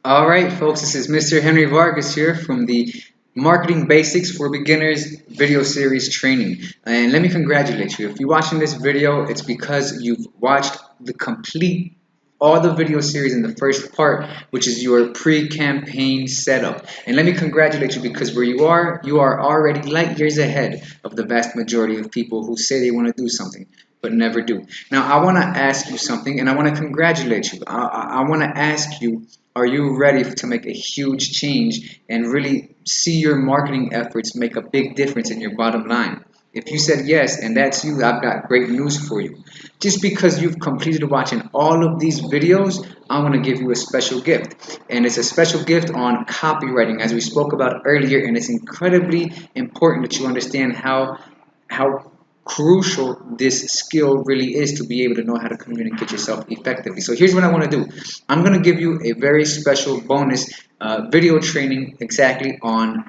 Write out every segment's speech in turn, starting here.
All right, folks, this is Mr. Henry Vargas here from the Marketing Basics for Beginners video series training. And let me congratulate you. If you're watching this video, it's because you've watched the complete all the video series in the first part, which is your pre-campaign setup. And let me congratulate you because where you are already light years ahead of the vast majority of people who say they want to do something but never do. Now, I want to ask you something and I want to congratulate you. I want to ask you, are you ready to make a huge change and really see your marketing efforts make a big difference in your bottom line? If you said yes, and that's you, I've got great news for you. Just because you've completed watching all of these videos, I want to give you a special gift. And it's a special gift on copywriting, as we spoke about earlier, and it's incredibly important that you understand how crucial this skill really is to be able to know how to communicate yourself effectively. So here's what I want to do. I'm going to give you a very special bonus video training exactly on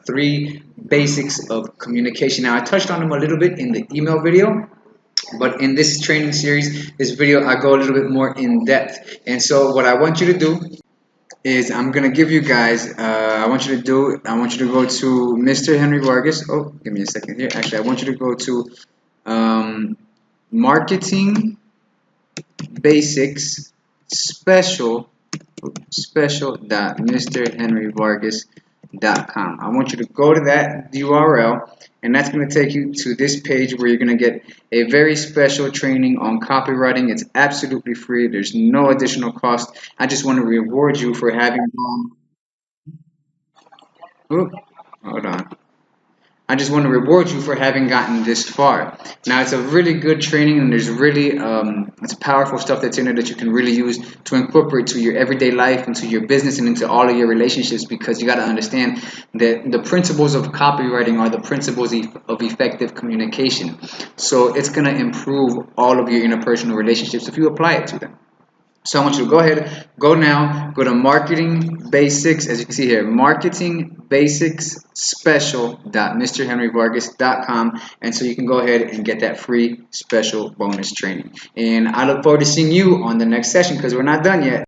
three basics of communication. Now I touched on them a little bit in the email video, but in this training series, this video, I go a little bit more in depth. And so what I want you to do is I'm gonna give you guys. I want you to do. I want you to go to Mr. Henry Vargas. Oh, give me a second here. Actually, I want you to go to marketing basics special special.mrhenryvargas.com. I want you to go to that URL, and that's going to take you to this page where you're going to get a very special training on copywriting. It's absolutely free. There's no additional cost. I just want to reward you for having Oop, hold on. I just want to reward you for having gotten this far. Now, it's a really good training, and there's really it's powerful stuff that's in there that you can really use to incorporate to your everyday life, into your business, and into all of your relationships. Because you got to understand that the principles of copywriting are the principles of effective communication. So it's gonna improve all of your interpersonal relationships if you apply it to them. So I want you to go ahead, go now, go to Marketing Basics, as you can see here, Marketing Basics Special.mrhenryvargas.com, and so you can go ahead and get that free special bonus training. And I look forward to seeing you on the next session because we're not done yet.